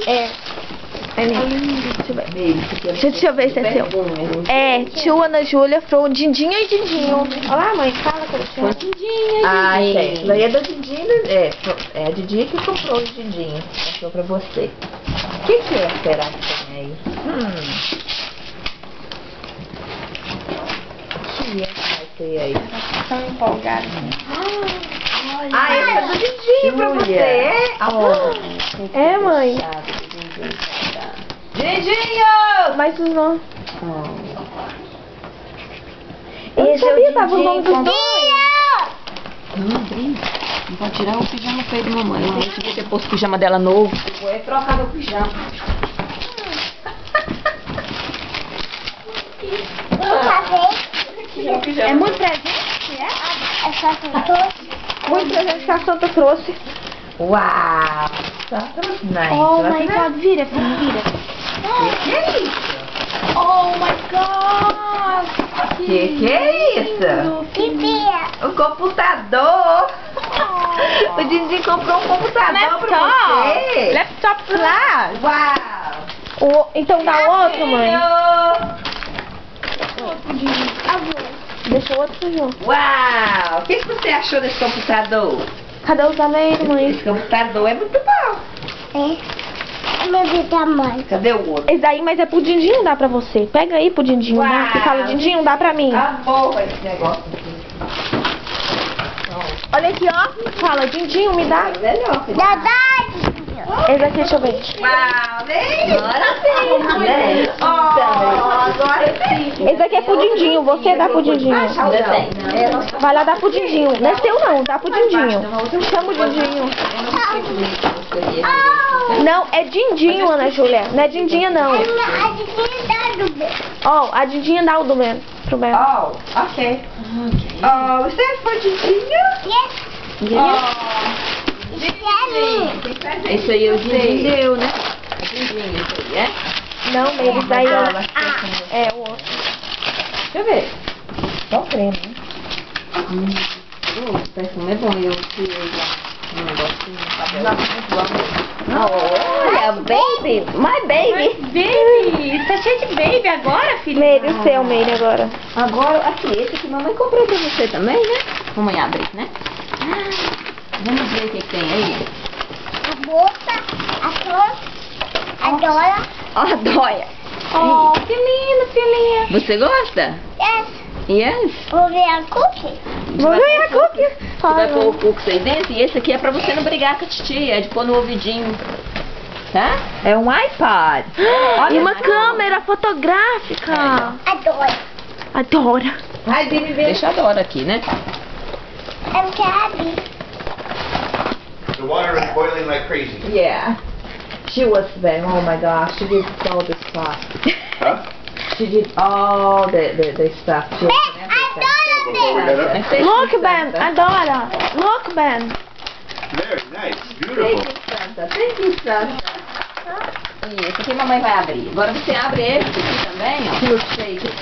É. Deixa eu ver. Deixa eu ver se é seu. É, tio Ana Júlia, Fro, Dindinha e Dindinho. Olha lá, mãe, fala com você. Dindinha. Ah, é. Daí é da Dindinha, é a Dindinha que comprou o Dindinho. Passou pra você. O que é, será que tem aí? O que é que vai ter aí? Tão empolgada. Ah, esse é do Dindinho pra você, é? É, mãe. Dindinho! Mas os nomes. Eu Esse não é o sabia, tava o nome Dindinho. dos dois. Não, abri. Não pode tirar o pijama feio da mamãe. Mamãe devia ter posto o pijama dela novo. Vou trocar meu pijama. É muito presente, é? É muito presente que a Santa trouxe. Uau! Santa nice. Oh my God, vira, filho, vira. Que é isso? Oh my God. Que é isso? Um computador. O Dindinho comprou um computador pra você. Laptop lá. Uau! Então dá o outro, mãe. Deixa o outro pro João. Uau! O que você achou desse computador? Cadê os ameiros, mãe? Esse computador é muito bom. Cadê o outro? Esse daí, mas é pro Dindinho, dá pra você. Pega aí pro Dindinho, dá. E fala, Dindinho, dá pra mim. Tá bom esse negócio aqui. Olha aqui, ó. Fala, Dindinho, me dá. Melhor. Esse aqui, deixa eu ver. Uau, vem! Agora sim, né? Agora sim. Esse aqui é pro Dindinho, você dá pro Dindinho. Vai lá dar pro Dindinho. Não é seu não, dá pro Dindinho. Chama o Dindinho. Não, é Dindinho, Ana Júlia. Não é Dindinha, não. Ó, a Dindinha dá o do Ben. Pro Ben. Oh, ok. Oh, você foi Dindinho? Esse aí é o Dindinho deu, né? É Dindinho, esse aí, é? Não, eles daí. É o outro. Deixa eu ver. Só creme, né? O perfume é bom, eu tirei um negocinho no cabelo. Olha, baby, my baby. Baby, tá cheio de baby agora, filho? Meire o seu, Meire, agora. Agora, aqui, esse que mamãe comprou pra você também, né? Mamãe abre, né? Vamos ver o que tem aí. Adora. Oh, que lindo, filhinha. Você gosta? Yes. Vou ver a cookie. Vou ver a cookie. Você vai pôr o cookies aí dentro e esse aqui é pra você não brigar com a titia, é de pôr no ouvidinho. Tá? É um iPad. E uma câmera fotográfica. Adora. Ai, baby, Deixa a Dora aqui, né? The water is boiling like crazy. Yeah. She was there. Oh my gosh, she did all the stuff. Huh? She did all the stuff. She Look, Ben. Adora. Look, Ben. Very nice. Thank Beautiful. you, Santa. Thank you, Santa. E esse aqui a mamãe vai abrir. Agora você abre esse aqui também, ó. She was shaking.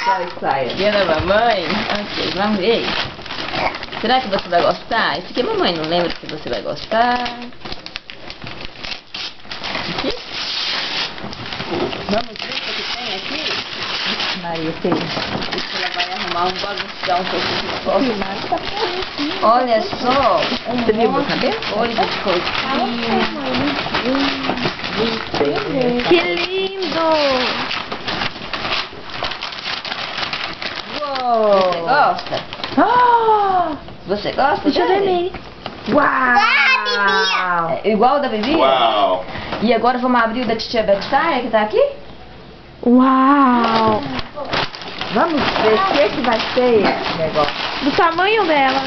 So excited. Dia da mamãe. Ok, vamos ver. Será que você vai gostar? Esse aqui a mamãe não lembra se você vai gostar. Aqui. Vamos ver o que tem aqui. Maria, filha. Ela vai arrumar um bagunção que eu fiz. Olha só. Você viu meu cabelo? Olha que coisinha. Que lindo. Você gosta? Oh! Você gosta? Deixa eu ver, dele? Meire. Uau! É igual o da Bibi? Wow. E agora vamos abrir o da titia Betsaia, que tá aqui? Uau. Vamos ver o que vai ser esse negócio. Do tamanho dela.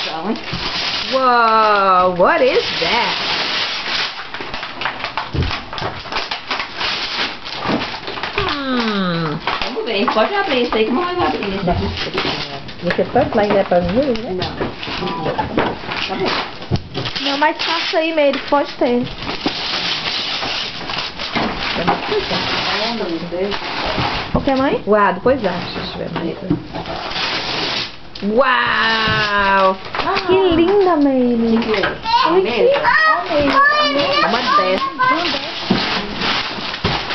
Então, hein? Whoa, what is that? Vamos ver. Pode abrir esse aí que a mamãe vai abrir esse aqui. Você pode lá ainda para mim, né? Não. Tá bom. Não, mas faça aí, Meire, pode ter. O que, mãe? Uau, depois acha, se tiver mais. Uau! Que linda, Meire. Uma dessas.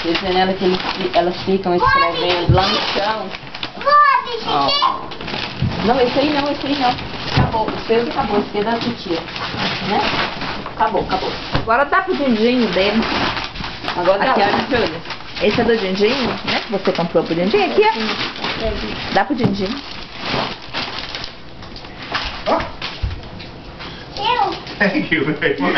Dizendo ela que elas ficam escrevendo lá no chão. Ó. Não, esse aí não. Acabou, o seu acabou, esse é da titia. Né? Acabou. Agora dá pro Dindinho dele. Agora Aqui, dá. olha, Júlia. Esse é do Dindinho, né? Que você comprou pro Dindinho. Aqui, ó. Dá pro Dindinho. Oh, thank you very much.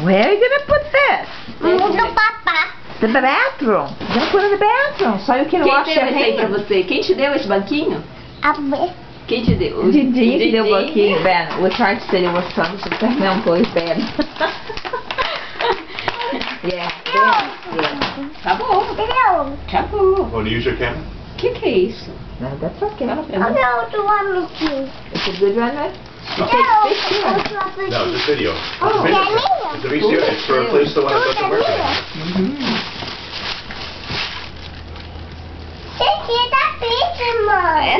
Where are you gonna put this? The bathroom. You're gonna put it in the bathroom. So you can Quem wash deu your esse aí pra hands. você? Quem te deu esse banquinho? Quem te deu? O Dindinho que deu aqui, Ben. We tried to say it was something. Você perguntou, Ben. Yeah. Acabou. Acabou. Want to use your camera? Que é isso? No, that's okay. Ela fez. It's a good one, right? No, it's a video. It's a VCR. It's to replace the one that doesn't work anymore.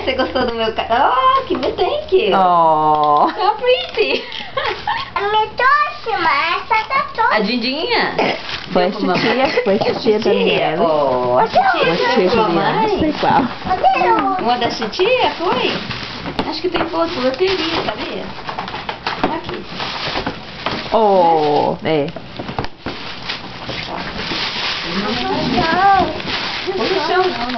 Você gostou do meu cara? Oh, que thank you. Oh. So pretty. A Dindinha? Foi a titia da Daniela. Oh, a titia Foi a foi titia pra Juliana, não sei mãe. qual. Uma da titia foi? Acho que tem foto da loteria, sabia? Aqui. Oh, é. Foi no chão, não.